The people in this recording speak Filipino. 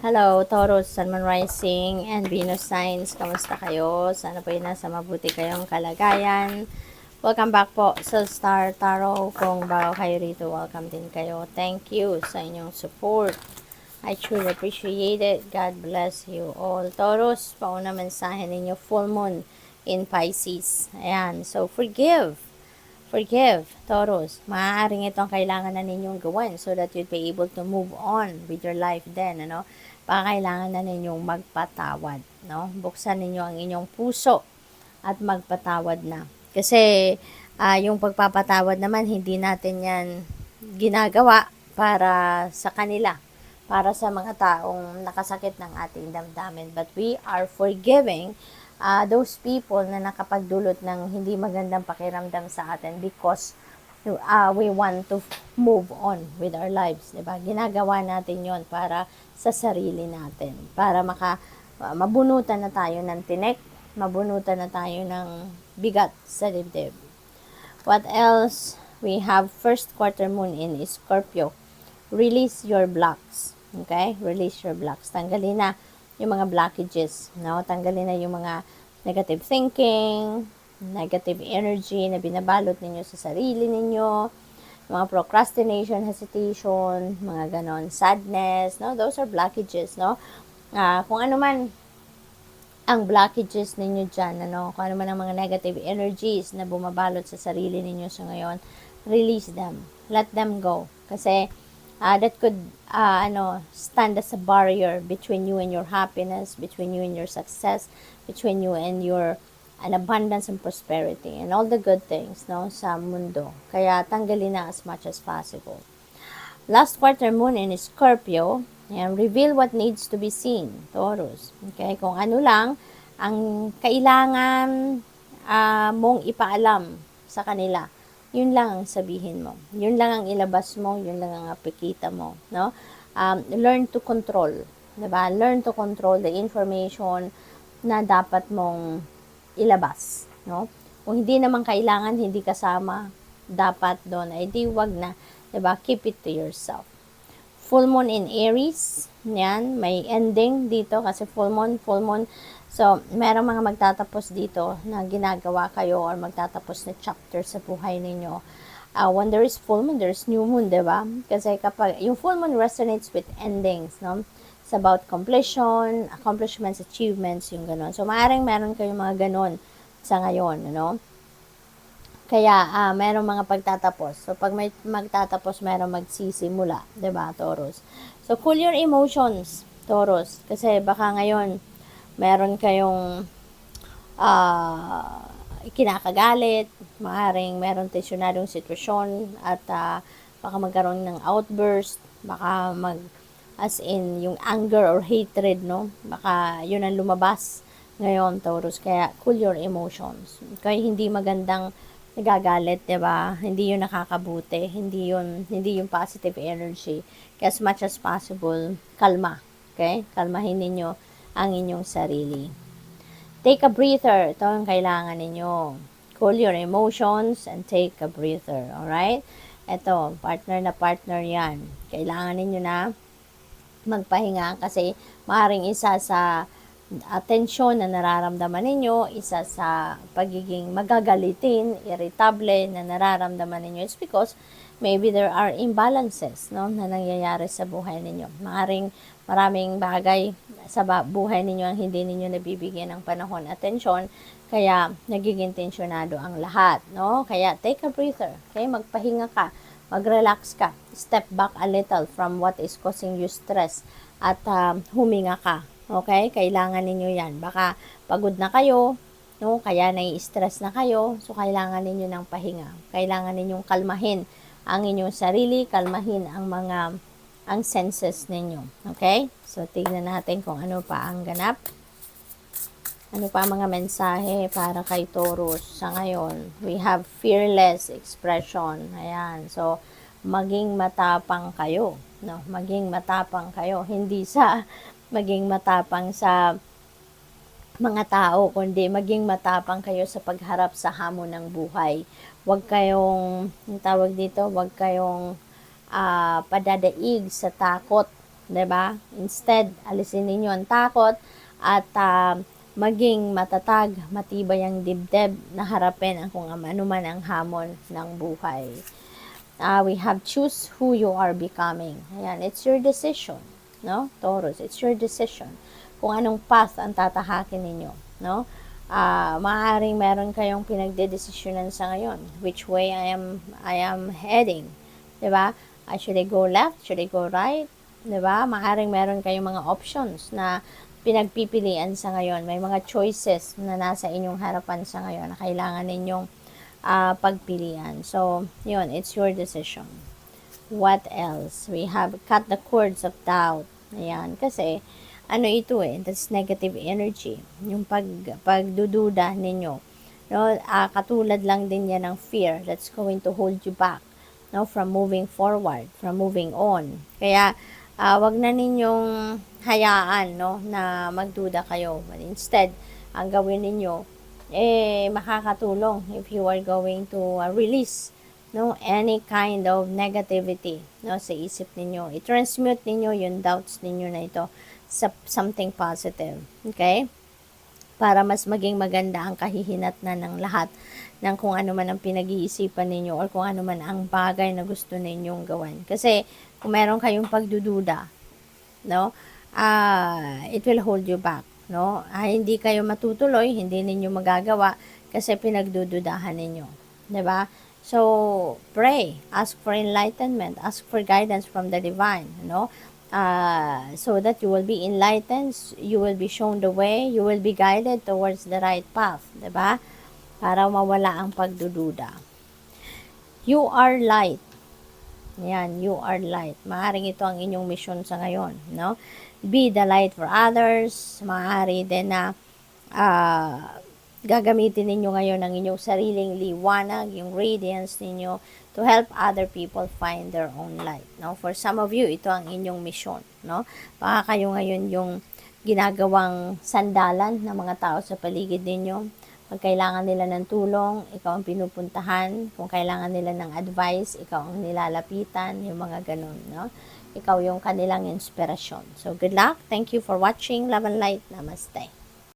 Hello, Taurus, Sun, Moon Rising, and Venus Signs. Kamusta kayo? Sana po yung nasa mabuti kayong kalagayan. Welcome back po sa Star Tarot. Kung bago kayo rito, welcome din kayo. Thank you sa inyong support. I truly appreciate it. God bless you all. Taurus, pauna mensahe ninyo, full moon in Pisces. Ayan, so forgive. Forgive, Taurus. Maaaring itong kailangan na ninyong gawin so that you'd be able to move on with your life then, ano? Baka kailangan na ninyong magpatawad, no? Buksan ninyo ang inyong puso at magpatawad na. Kasi yung pagpapatawad naman, hindi natin yan ginagawa para sa kanila, para sa mga taong nakasakit ng ating damdamin. But we are forgiving those people na nakapagdulot ng hindi magandang pakiramdam sa atin because we want to move on with our lives, diba? Ginagawa natin yon para sa sarili natin, para mabunutan na tayo ng tinik, mabunutan na tayo ng bigat sa dibdib. What else? We have first quarter moon in Scorpio. Release your blocks. Okay? Release your blocks. Tanggalin na yung mga blockages. No? Tanggalin na yung mga negative thinking, negative energy na binabalot ninyo sa sarili ninyo, mga procrastination, hesitation, mga ganon, sadness, no? Those are blockages, no? Kung ano man ang blockages ninyo dyan, ano, kung ano man ang mga negative energies na bumabalot sa sarili ninyo sa ngayon, release them. Let them go. Kasi, that could, stand as a barrier between you and your happiness, between you and your success, between you and your an abundance and prosperity, and all the good things, no, sa mundo. Kaya, tanggalin na as much as possible. Last quarter moon in Scorpio, and reveal what needs to be seen, Taurus. Okay, kung ano lang ang kailangan mong ipaalam sa kanila, yun lang ang sabihin mo. Yun lang ang ilabas mo, yun lang ang apikita mo, no? Learn to control, 'di ba? Learn to control the information na dapat mong ilabas, no? Kung hindi naman kailangan, hindi kasama dapat doon, ay di wag na, 'di ba? Keep it to yourself. Full moon in Aries, yan, may ending dito kasi full moon. So, merong mga magtatapos dito na ginagawa kayo or magtatapos na chapter sa buhay ninyo. When there is full moon, there is new moon, diba? Kasi kapag, yung full moon resonates with endings, no? It's about completion, accomplishments, achievements, yung ganon. So, maaaring meron kayong mga ganon sa ngayon, ano? Kaya, merong mga pagtatapos. So, pag may magtatapos, merong magsisimula. Diba, Taurus? So, cool your emotions, Taurus. Kasi baka ngayon, meron kayong kinakagalit, maaaring meron tensionaryong sitwasyon, at baka magkaroon ng outburst, baka as in, yung anger or hatred, no? Baka yun ang lumabas ngayon, Taurus. Kaya, cool your emotions. Kaya hindi magandang nagagalit, 'di ba? Hindi 'yun nakakabuti, hindi 'yun positive energy. Kaya as much as possible, kalma, okay? Kalmahin ninyo ang inyong sarili. Take a breather. Ito ang kailangan ninyo. Cool your emotions and take a breather, all right? Ito, partner na partner 'yan. Kailangan ninyo na magpahinga kasi maaaring isa sa atensyon na nararamdaman ninyo, isa sa pagiging magagalitin, irritable na nararamdaman ninyo is because maybe there are imbalances, no, na nangyayari sa buhay ninyo. Maraming bagay sa buhay ninyo ang hindi ninyo nabibigyan ng panahon at atensyon, kaya nagiging tensyonado ang lahat, no? Kaya take a breather, okay? Magpahinga ka, mag-relax ka, step back a little from what is causing you stress at huminga ka. Okay? Kailangan ninyo yan. Baka pagod na kayo, no? Kaya nai-stress na kayo, so kailangan ninyo ng pahinga. Kailangan ninyong kalmahin ang inyong sarili, kalmahin ang senses ninyo. Okay? So, tignan natin kung ano pa ang ganap. Ano pa ang mga mensahe para kay Taurus sa ngayon? We have fearless expression. Ayan. So, maging matapang kayo. No? Maging matapang kayo. Hindi sa maging matapang sa mga tao, kundi maging matapang kayo sa pagharap sa hamon ng buhay. Huwag kayong, yung tawag dito, huwag kayong padadaig sa takot 'Diba? Instead, alisin ninyo ang takot at maging matatag, matibay ang dibdib na harapin ang kung ano man ang hamon ng buhay. We have choose who you are becoming. Ayan, it's your decision, no? Taurus, it's your decision kung anong path ang tatahakin ninyo, no? Maaaring meron kayong pinagdedesisyonan sa ngayon, which way I am heading, 'di ba? Should I go left? Should I go right? 'Di ba? Maaaring meron kayong mga options na pinagpipilian sa ngayon. May mga choices na nasa inyong harapan sa ngayon na kailangan ninyong pagpilian. So, yun, it's your decision. What else? We have cut the cords of doubt. Ayan, kasi ano ito that's negative energy. Yung pagdududa ninyo. No, katulad lang din yan ng fear that's going to hold you back, no, from moving forward, from moving on. Kaya wag na ninyong hayaan, no, na magduda kayo. But instead, ang gawin ninyo makakatulong if you are going to release, no, any kind of negativity, no, sa isip ninyo. I-transmute ninyo yung doubts ninyo na ito sa something positive. Okay? Para mas maging maganda ang kahihinatnan ng lahat ng kung ano man ang pinag-iisipan ninyo or kung ano man ang bagay na gusto ninyong gawin. Kasi kung meron kayong pagdududa, no, it will hold you back, no? Hindi kayo matutuloy, hindi ninyo magagawa kasi pinagdududahan ninyo, 'di ba? So, pray, ask for enlightenment, ask for guidance from the divine, no? So that you will be enlightened, you will be shown the way, you will be guided towards the right path, 'di ba? Para mawala ang pagdududa. You are light. Yan, you are light. Maaring ito ang inyong mission sa ngayon, no? Be the light for others. Maaari din na gagamitin ninyo ngayon ang inyong sariling liwanag, yung radiance ninyo to help other people find their own light, no? For some of you, ito ang inyong mission, no? Baka kayo ngayon yung ginagawang sandalan ng mga tao sa paligid ninyo. Pag kailangan nila ng tulong, ikaw ang pinupuntahan. Kung kailangan nila ng advice, ikaw ang nilalapitan, yung mga ganun, no? Ikaw yung kanilang inspirasyon. So, good luck. Thank you for watching. Love and light. Namaste.